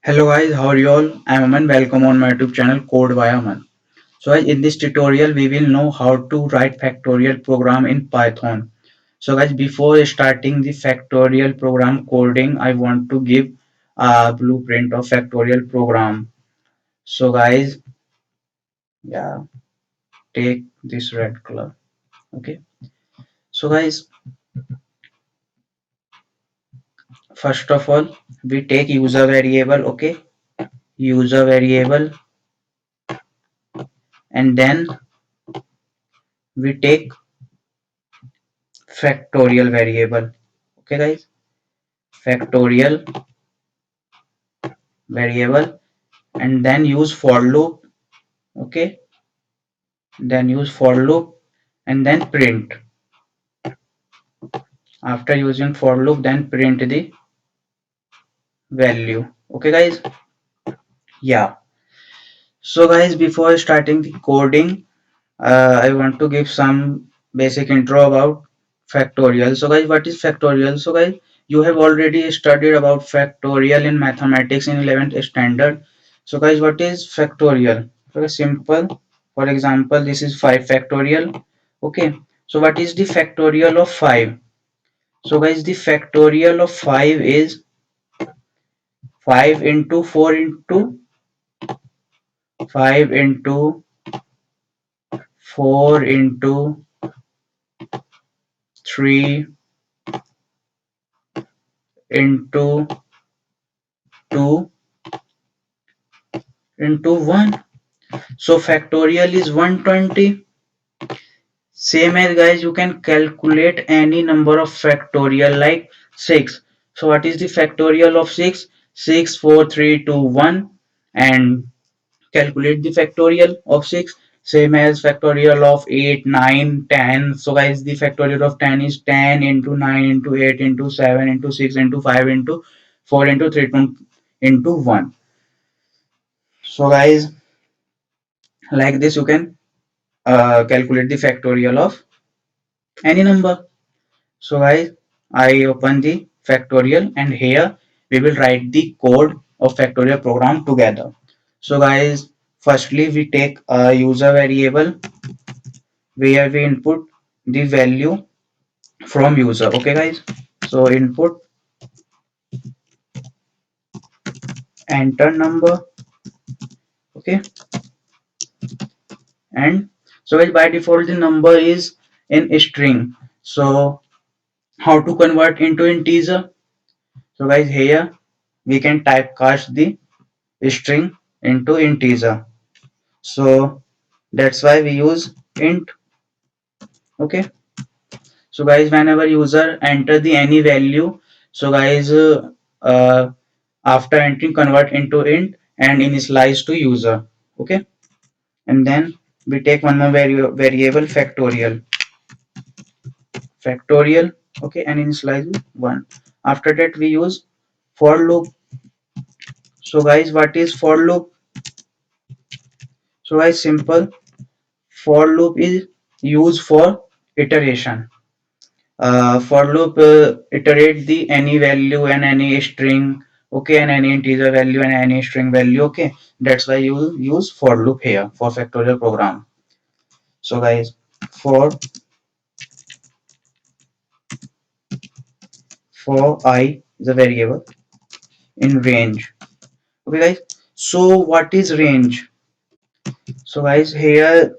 Hello guys, how are you all? I'm Aman. Welcome on my YouTube channel Code by Aman. So guys, in this tutorial we will know how to write factorial program in Python. So guys, before starting the factorial program coding, I want to give a blueprint of factorial program. So guys, yeah, take this red color. Okay. So guys, first of all, we take user variable. Okay, user variable, and then we take factorial variable. Okay guys, factorial variable, and then use for loop. Okay, then use for loop and then print. After using for loop, then print the value. Okay guys, yeah. So guys, before starting the coding, I want to give some basic intro about factorial. So guys, what is factorial? So guys, you have already studied about factorial in mathematics in 11th standard. So guys, what is factorial? Very simple. For example, this is 5 factorial. Okay. So what is the factorial of 5? So guys, the factorial of 5 is 5 into 4 into 5 into 4 into 3 into 2 into 1. So factorial is 120. Same as guys, you can calculate any number of factorial like 6. So what is the factorial of 6? 6, 4, 3, 2, 1, and calculate the factorial of 6. Same as factorial of 8, 9, 10. So guys, the factorial of 10 is 10 into 9 into 8 into 7 into 6 into 5 into 4 into 3 into 1. So guys, like this you can calculate the factorial of any number. So guys, I open the factorial and here we will write the code of factorial program together. So guys, firstly we take a user variable where we input the value from user. Okay guys, so input enter number. Okay, and so guys, by default the number is in string. So how to convert into integer? So guys, here we can typecast the string into integer. So that's why we use int. Okay, so guys, whenever user enter the any value, so guys, after entering convert into int and initialize to user. Okay, and then we take one more variable factorial. Okay, and initialize with 1. After that we use for loop. So guys, what is for loop? So guys, simple. For loop is used for iteration. For loop iterate the any value and any string. Okay, and any integer value and any string value. Okay, that's why you use for loop here for factorial program. So guys, for I is a variable in range. Okay guys, so what is range? So guys, here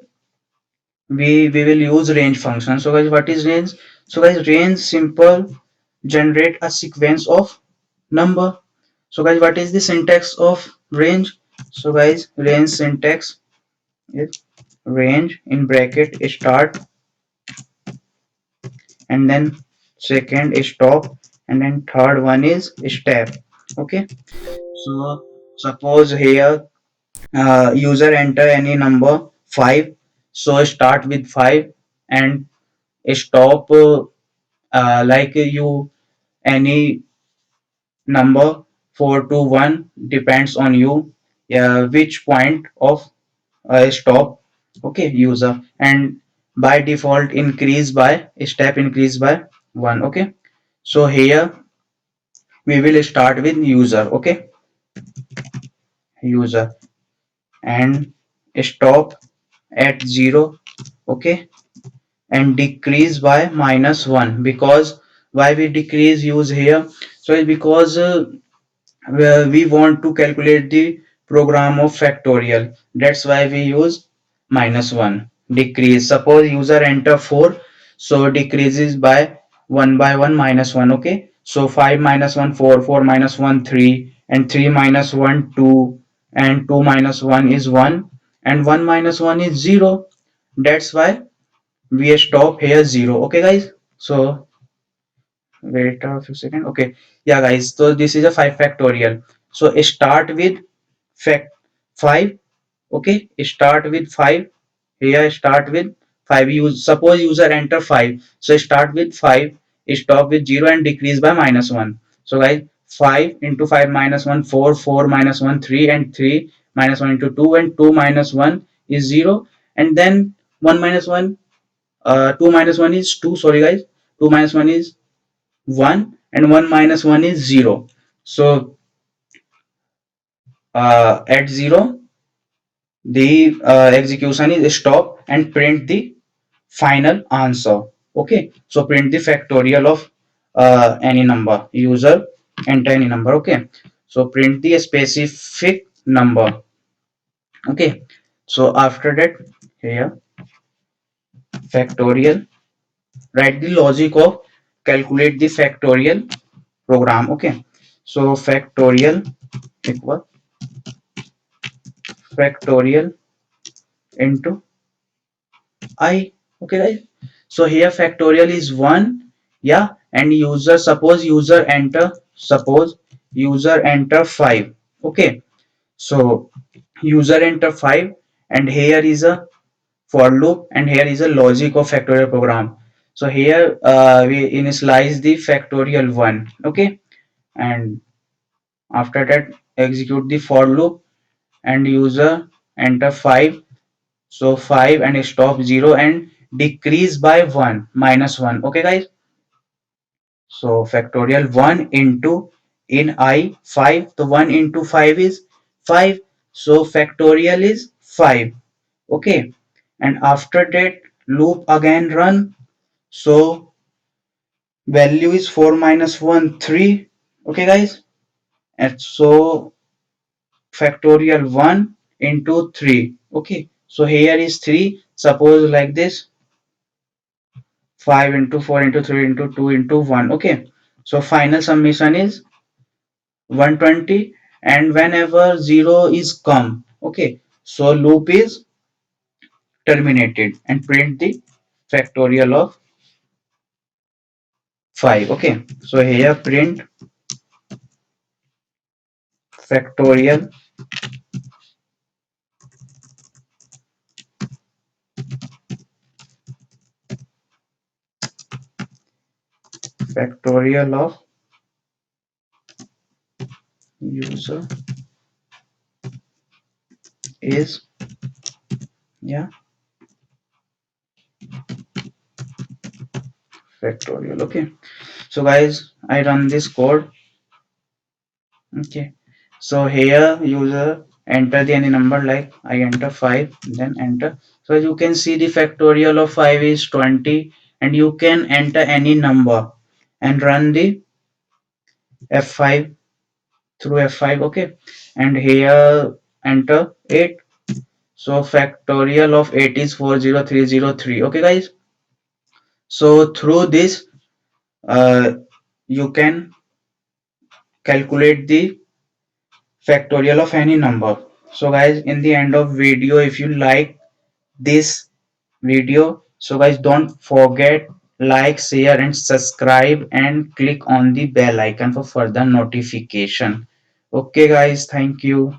we will use range function. So guys, what is range? So guys, range simple generate a sequence of number. So guys, what is the syntax of range? So guys, range syntax is range in bracket start and then second is stop and then third one is step. Okay, so suppose here user enter any number 5, so start with 5 and stop like you any number 4 to 1 depends on you, which point of stop. Okay, user, and by default increase by step increase by 1. Okay, so here we will start with user. Okay, user and stop at 0. Okay, and decrease by -1. Because why we decrease use here? So it's because where we want to calculate the program of factorial, that's why we use -1. Decrease, suppose user enter 4, so decreases by 1 by 1 -1. Okay, so 5 -1 4, 4 -1 3, and 3 -1 2, and 2 -1 is 1, and 1 -1 is 0. That's why we stop here 0. Okay guys, so wait a few seconds. Okay, yeah guys, so this is a 5 factorial. So start with fact 5. Okay, start with 5. Here start with 5. Use, suppose user enter 5, so start with 5, stop with 0, and decrease by -1. So guys, 5 into 5 -1 4, 4 -1 3, and 3 -1 into 2, and 2 -1 is 0, and then 1 -1, 2 -1 is 2, sorry guys, 2 -1 is 1, and 1 -1 is 0. So at 0 the execution is stop and print the final answer. Okay, so print the factorial of any number. User enter any number. Okay, so print the specific number. Okay, so after that here factorial, write the logic of calculate the factorial program. Okay, so factorial equal factorial into I. Okay guys, so here factorial is 1. Yeah, and user, suppose user enter 5. Okay, so user enter 5, and here is a for loop, and here is a logic of factorial program. So here we initialize the factorial 1. Okay, and after that execute the for loop, and user enter 5, so 5 and stop 0, and decrease by 1 -1. Okay guys, so factorial 1 into in I 5, the 1 into 5 is 5, so factorial is 5. Okay, and after that loop again run, so value is 4 -1 3. Okay guys, and so factorial 1 into 3. Okay, so here is 3, suppose like this, 5 into 4 into 3 into 2 into 1. Okay, so final summation is 120, and whenever 0 is come, okay, so loop is terminated, and print the factorial of 5. Okay, so here print factorial factorial of user is, yeah, factorial. Okay, so guys, I run this code. Okay, so here user enter the any number, like I enter 5, then enter. So as you can see, the factorial of 5 is 20, and you can enter any number and run the F5 through F5. Okay, and here enter 8, so factorial of 8 is 40303. Okay guys, so through this you can calculate the factorial of any number. So guys, in the end of video, if you like this video, so guys, don't forget like, share and subscribe, and click on the bell icon for further notification. Okay guys, thank you.